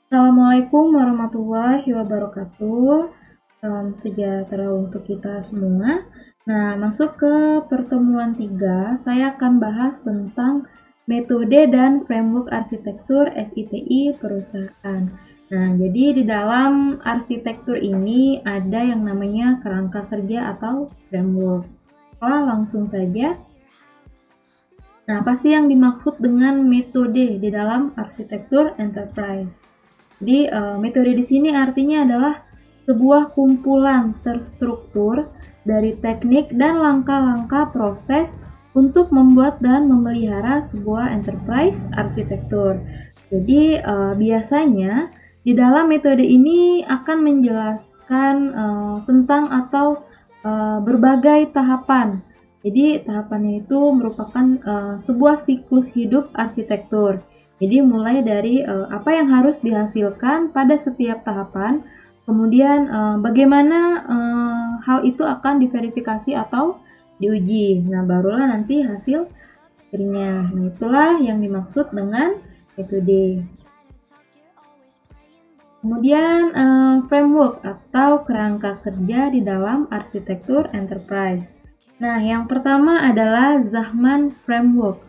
Assalamualaikum warahmatullahi wabarakatuh. Salam sejahtera untuk kita semua. Nah, masuk ke pertemuan 3, saya akan bahas tentang metode dan framework arsitektur SITI perusahaan. Nah, jadi di dalam arsitektur ini ada yang namanya kerangka kerja atau framework. Langsung saja. Nah, apa sih yang dimaksud dengan metode di dalam arsitektur enterprise? Jadi metode di sini artinya adalah sebuah kumpulan terstruktur dari teknik dan langkah-langkah proses untuk membuat dan memelihara sebuah enterprise arsitektur. Jadi biasanya di dalam metode ini akan menjelaskan tentang atau berbagai tahapan. Jadi tahapannya itu merupakan sebuah siklus hidup arsitektur. Jadi mulai dari apa yang harus dihasilkan pada setiap tahapan, kemudian bagaimana hal itu akan diverifikasi atau diuji. Nah, barulah nanti hasil akhirnya. Nah, itulah yang dimaksud dengan metode. Kemudian framework atau kerangka kerja di dalam arsitektur enterprise. Nah, yang pertama adalah Zahman Framework.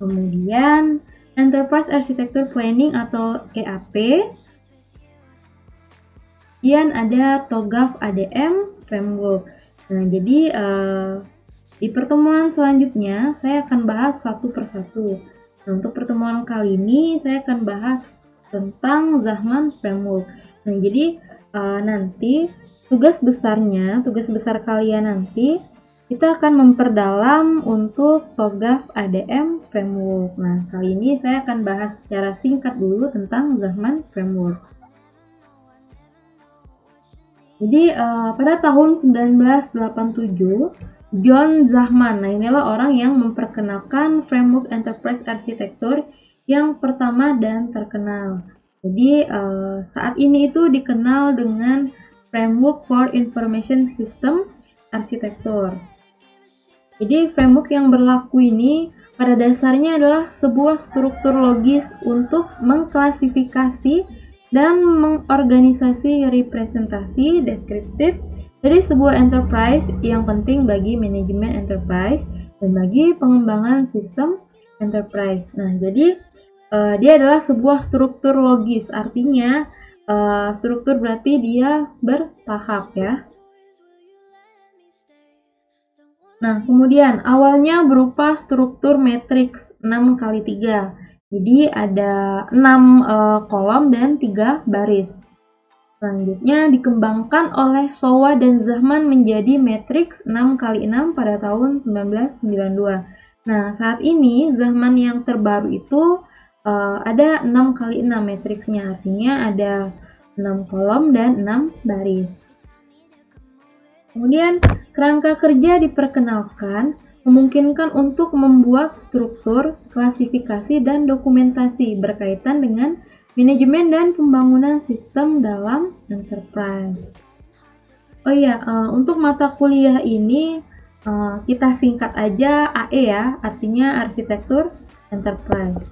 Kemudian Enterprise Architecture Planning atau EAP. Kemudian ada TOGAF ADM Framework. Nah, jadi di pertemuan selanjutnya saya akan bahas satu persatu. Nah, untuk pertemuan kali ini saya akan bahas tentang Zahman Framework. Nah, jadi nanti tugas besar kalian nanti kita akan memperdalam untuk TOGAF ADM Framework. Nah, kali ini saya akan bahas secara singkat dulu tentang Zahman Framework. Jadi pada tahun 1987, John Zahman, nah inilah orang yang memperkenalkan framework enterprise architecture yang pertama dan terkenal. Jadi saat ini itu dikenal dengan Framework for Information System Architecture. Jadi framework yang berlaku ini pada dasarnya adalah sebuah struktur logis untuk mengklasifikasi dan mengorganisasi representasi deskriptif dari sebuah enterprise yang penting bagi manajemen enterprise dan bagi pengembangan sistem enterprise. Nah, jadi dia adalah sebuah struktur logis, artinya struktur berarti dia bertahap ya. Nah, kemudian awalnya berupa struktur matriks 6x3. Jadi ada 6 kolom dan 3 baris. Selanjutnya dikembangkan oleh Showa dan Zahman menjadi matriks 6x6 pada tahun 1992. Nah, saat ini Zahman yang terbaru itu ada 6x6 matriksnya, artinya ada 6 kolom dan 6 baris. Kemudian, kerangka kerja diperkenalkan memungkinkan untuk membuat struktur, klasifikasi, dan dokumentasi berkaitan dengan manajemen dan pembangunan sistem dalam enterprise. Oh iya, untuk mata kuliah ini kita singkat aja AE ya, artinya arsitektur enterprise.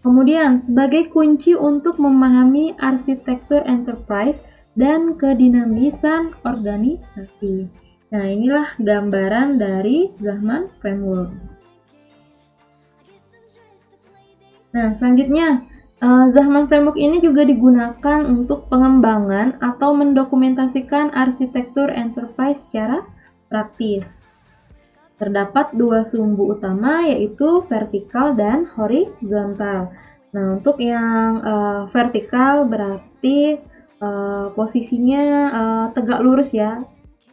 Kemudian, sebagai kunci untuk memahami arsitektur enterprise dan kedinamisan organisasi. Nah, inilah gambaran dari Zahman Framework. Nah, selanjutnya, Zahman Framework ini juga digunakan untuk pengembangan atau mendokumentasikan arsitektur enterprise secara praktis. Terdapat dua sumbu utama, yaitu vertikal dan horizontal. Nah, untuk yang vertikal berarti posisinya tegak lurus ya,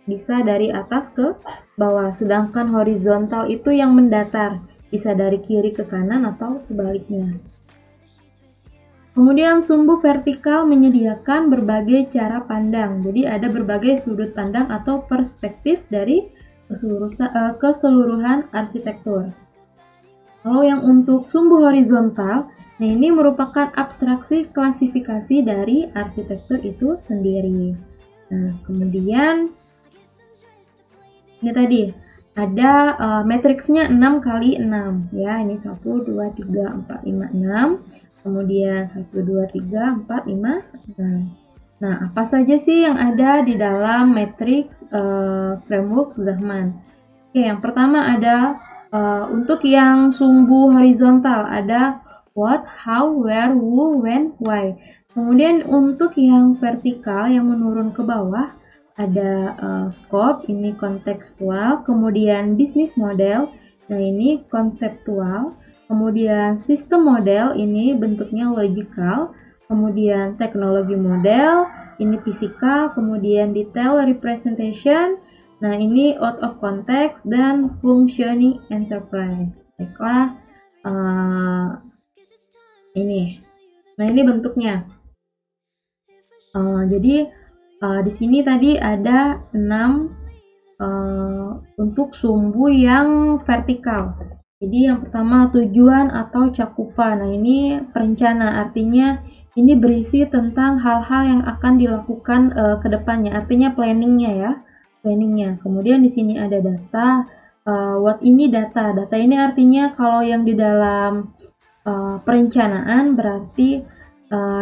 bisa dari atas ke bawah, sedangkan horizontal itu yang mendatar, bisa dari kiri ke kanan atau sebaliknya. Kemudian sumbu vertikal menyediakan berbagai cara pandang, jadi ada berbagai sudut pandang atau perspektif dari keseluruhan arsitektur. Kalau yang untuk sumbu horizontal, nah ini merupakan abstraksi klasifikasi dari arsitektur itu sendiri. Nah, kemudian ini tadi ada matriksnya 6x6 ya, ini 1, 2, 3, 4, 5, 6. kemudian 1, 2, 3, 4, 5, 6. Nah, apa saja sih yang ada di dalam matriks framework Zahman? Oke, yang pertama ada untuk yang sumbu horizontal ada what, how, where, who, when, why. Kemudian untuk yang vertikal yang menurun ke bawah ada scope, ini kontekstual, kemudian bisnis model, nah ini konseptual, kemudian sistem model, ini bentuknya logical, kemudian teknologi model, ini fisikal, kemudian detail representation, nah ini out of context, dan functioning enterprise. Baiklah, ini. Nah ini bentuknya. Jadi di sini tadi ada 6 untuk sumbu yang vertikal. Jadi yang pertama tujuan atau cakupan. Nah ini perencana, artinya ini berisi tentang hal-hal yang akan dilakukan ke depannya. Artinya planningnya ya, planningnya. Kemudian di sini ada data. What ini data. Data ini artinya kalau yang di dalam perencanaan berarti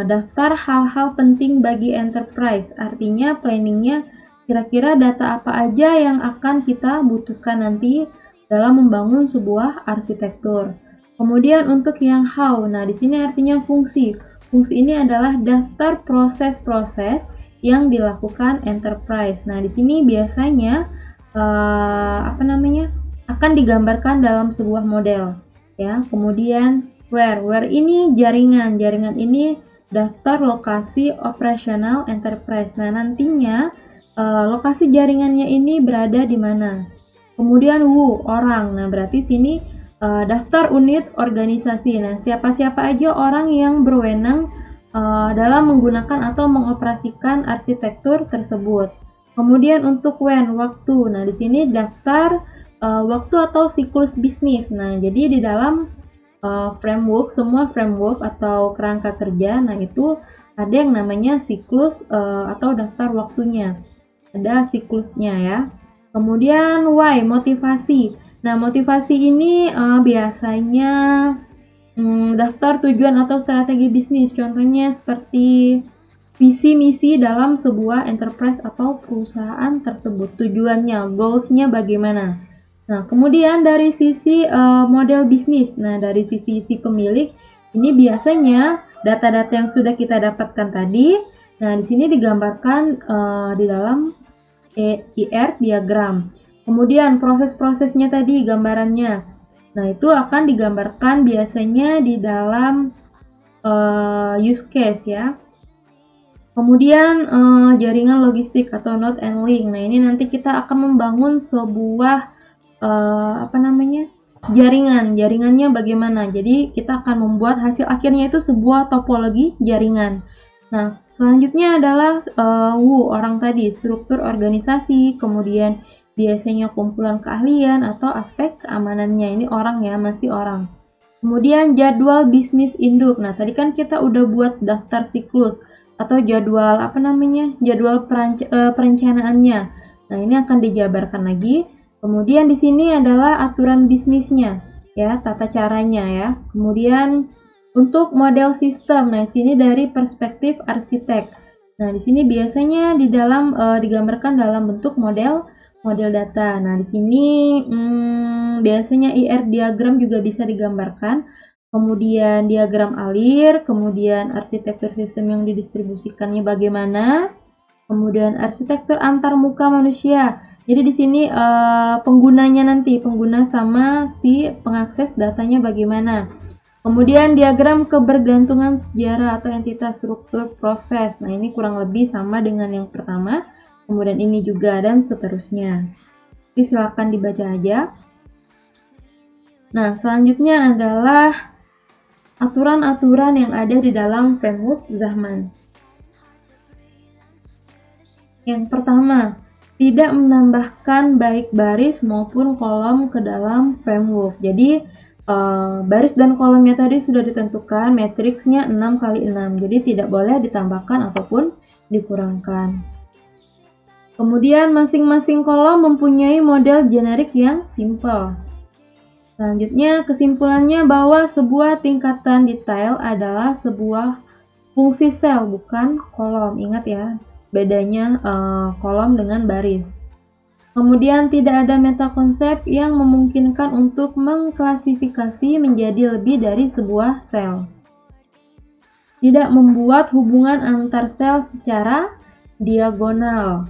daftar hal-hal penting bagi enterprise, artinya planningnya kira-kira data apa aja yang akan kita butuhkan nanti dalam membangun sebuah arsitektur. Kemudian untuk yang how, nah di sini artinya fungsi. Fungsi ini adalah daftar proses-proses yang dilakukan enterprise. Nah di sini biasanya akan digambarkan dalam sebuah model, ya. Kemudian where ini jaringan ini daftar lokasi operasional enterprise. Nah nantinya lokasi jaringannya ini berada di mana. Kemudian who, orang. Nah berarti sini daftar unit organisasi. Nah siapa-siapa aja orang yang berwenang dalam menggunakan atau mengoperasikan arsitektur tersebut. Kemudian untuk when, waktu. Nah di sini daftar waktu atau siklus bisnis. Nah jadi di dalam framework, semua framework atau kerangka kerja, nah itu ada yang namanya siklus atau daftar waktunya, ada siklusnya ya. Kemudian why, motivasi. Nah motivasi ini biasanya daftar tujuan atau strategi bisnis, contohnya seperti visi misi dalam sebuah enterprise atau perusahaan tersebut, tujuannya, goalsnya bagaimana. Nah, kemudian dari sisi model bisnis, nah dari sisi si pemilik, ini biasanya data-data yang sudah kita dapatkan tadi, nah di sini digambarkan di dalam IR diagram. Kemudian proses-prosesnya tadi gambarannya, nah itu akan digambarkan biasanya di dalam use case ya. Kemudian jaringan logistik atau node and link, nah ini nanti kita akan membangun sebuah jaringannya bagaimana. Jadi kita akan membuat hasil akhirnya itu sebuah topologi jaringan. Nah selanjutnya adalah who, orang tadi, struktur organisasi, kemudian biasanya kumpulan keahlian atau aspek keamanannya, ini orang ya, masih orang. Kemudian jadwal bisnis induk. Nah tadi kan kita udah buat daftar siklus atau jadwal jadwal perencanaannya. Nah ini akan dijabarkan lagi. Kemudian di sini adalah aturan bisnisnya, ya, tata caranya ya. Kemudian untuk model sistem, nah di sini dari perspektif arsitek. Nah di sini biasanya di dalam digambarkan dalam bentuk model data. Nah di sini biasanya IR diagram juga bisa digambarkan. Kemudian diagram alir, kemudian arsitektur sistem yang didistribusikannya bagaimana. Kemudian arsitektur antar muka manusia. Jadi di sini penggunanya nanti, pengguna sama si pengakses datanya bagaimana. Kemudian diagram kebergantungan sejarah atau entitas struktur proses. Nah ini kurang lebih sama dengan yang pertama. Kemudian ini juga dan seterusnya. Jadi silakan dibaca aja. Nah selanjutnya adalah aturan-aturan yang ada di dalam framework Zahman. Yang pertama, tidak menambahkan baik baris maupun kolom ke dalam framework. Jadi baris dan kolomnya tadi sudah ditentukan, matriksnya 6x6. Jadi tidak boleh ditambahkan ataupun dikurangkan. Kemudian masing-masing kolom mempunyai model generik yang simple. Selanjutnya, kesimpulannya bahwa sebuah tingkatan detail adalah sebuah fungsi sel, bukan kolom. Ingat ya, bedanya kolom dengan baris. Kemudian tidak ada metakonsep yang memungkinkan untuk mengklasifikasi menjadi lebih dari sebuah sel. Tidak membuat hubungan antar sel secara diagonal.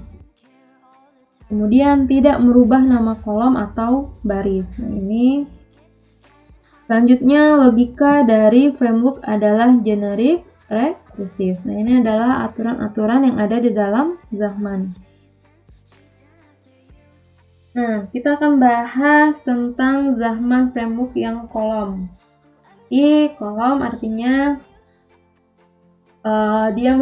Kemudian tidak merubah nama kolom atau baris. Nah, ini selanjutnya logika dari framework adalah generic recursive. Nah, ini adalah aturan-aturan yang ada di dalam Zahman. Nah, kita akan bahas tentang Zahman framework yang kolom. Di kolom artinya dia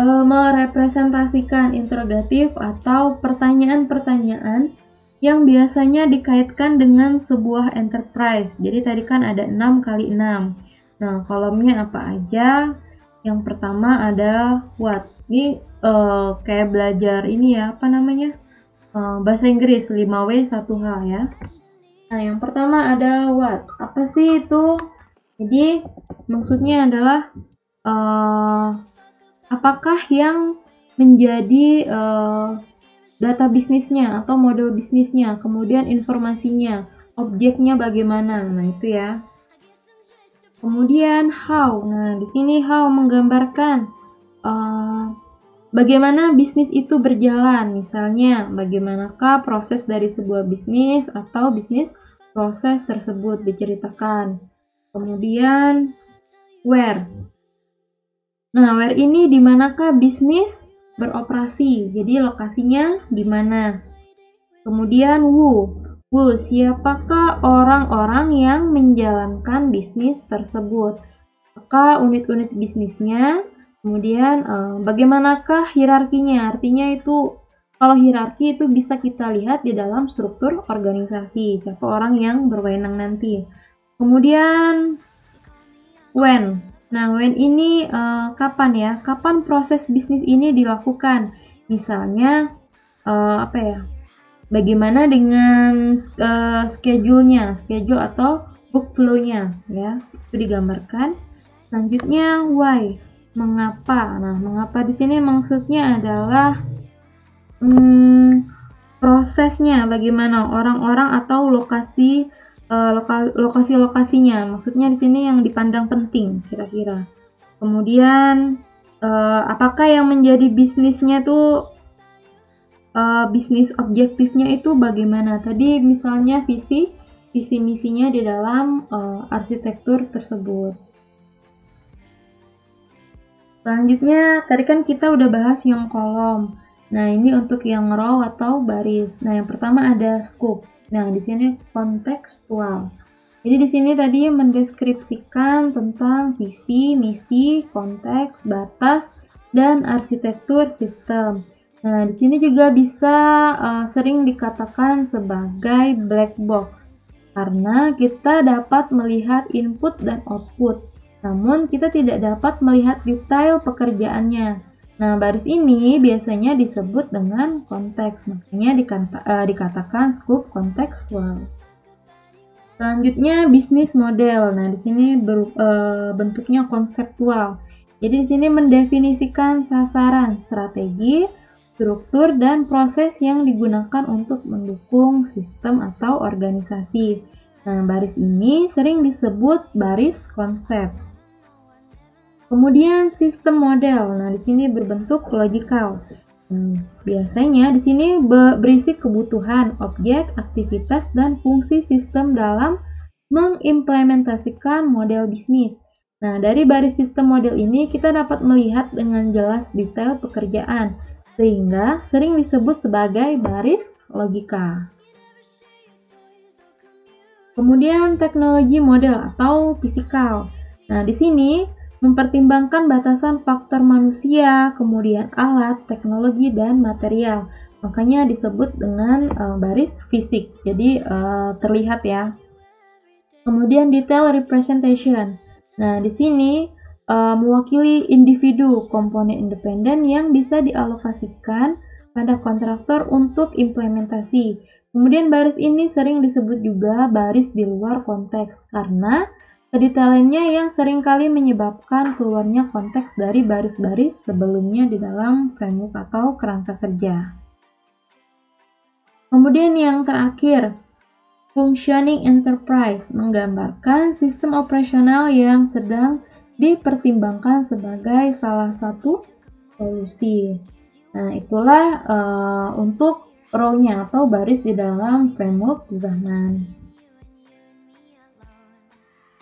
merepresentasikan interrogatif atau pertanyaan-pertanyaan yang biasanya dikaitkan dengan sebuah enterprise. Jadi tadi kan ada 6 kali 6. Nah, kolomnya apa aja? Yang pertama ada what. Ini kayak belajar ini ya, apa namanya? Bahasa Inggris 5W 1H ya. Nah, yang pertama ada what. Apa sih itu? Jadi, maksudnya adalah apakah yang menjadi data bisnisnya atau model bisnisnya, kemudian informasinya, objeknya bagaimana. Nah, itu ya. Kemudian how. Nah, di sini how menggambarkan bagaimana bisnis itu berjalan, misalnya bagaimanakah proses dari sebuah bisnis atau bisnis proses tersebut diceritakan. Kemudian where. Nah, where ini di manakah bisnis beroperasi, jadi lokasinya di mana. Kemudian who. Who, siapakah orang-orang yang menjalankan bisnis tersebut? Apakah unit-unit bisnisnya? Kemudian bagaimanakah hierarkinya? Artinya itu kalau hierarki itu bisa kita lihat di dalam struktur organisasi, siapa orang yang berwenang nanti. Kemudian when. Nah, when ini kapan ya? Kapan proses bisnis ini dilakukan? Misalnya apa ya? Bagaimana dengan schedule-nya, schedule atau workflow-nya ya? Itu digambarkan. Selanjutnya why. Mengapa? Nah, mengapa di sini maksudnya adalah prosesnya, bagaimana orang-orang atau lokasi-lokasinya. Maksudnya di sini yang dipandang penting kira-kira. Kemudian apakah yang menjadi bisnisnya tuh bisnis objektifnya itu bagaimana? Tadi misalnya visi misinya di dalam arsitektur tersebut. Selanjutnya, tadi kan kita udah bahas yang kolom. Nah, ini untuk yang row atau baris. Nah, yang pertama ada scope. Nah, di sini kontekstual. Jadi di sini tadi mendeskripsikan tentang visi, misi, konteks, batas, dan arsitektur sistem. Nah, di sini juga bisa sering dikatakan sebagai black box karena kita dapat melihat input dan output. Namun, kita tidak dapat melihat detail pekerjaannya. Nah, baris ini biasanya disebut dengan konteks, makanya dikatakan scope kontekstual. Selanjutnya, bisnis model. Nah, di sini bentuknya konseptual. Jadi, di sini mendefinisikan sasaran, strategi, struktur, dan proses yang digunakan untuk mendukung sistem atau organisasi. Nah, baris ini sering disebut baris konsep. Kemudian sistem model. Nah, di sini berbentuk logikal. Biasanya di sini berisi kebutuhan, objek, aktivitas, dan fungsi sistem dalam mengimplementasikan model bisnis. Nah, dari baris sistem model ini kita dapat melihat dengan jelas detail pekerjaan, sehingga sering disebut sebagai baris logika. Kemudian teknologi model atau fisikal. Nah, di sini mempertimbangkan batasan faktor manusia, kemudian alat, teknologi, dan material. Makanya disebut dengan baris fisik. Jadi terlihat ya. Kemudian detail representation. Nah, di sini mewakili individu komponen independen yang bisa dialokasikan pada kontraktor untuk implementasi. Kemudian baris ini sering disebut juga baris di luar konteks karena kedetailannya yang seringkali menyebabkan keluarnya konteks dari baris-baris sebelumnya di dalam framework atau kerangka kerja. Kemudian yang terakhir, functioning enterprise menggambarkan sistem operasional yang sedang dipertimbangkan sebagai salah satu solusi. Nah, itulah untuk row-nya atau baris di dalam framework Zahman.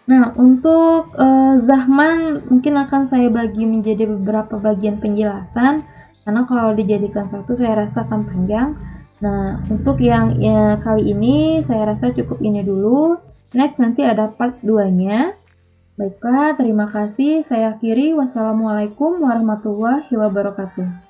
Nah, untuk Zahman mungkin akan saya bagi menjadi beberapa bagian penjelasan karena kalau dijadikan satu saya rasa akan panjang. Nah, untuk yang kali ini saya rasa cukup ini dulu. Next nanti ada part 2-nya. Baiklah, terima kasih. Saya akhiri. Wassalamualaikum warahmatullahi wabarakatuh.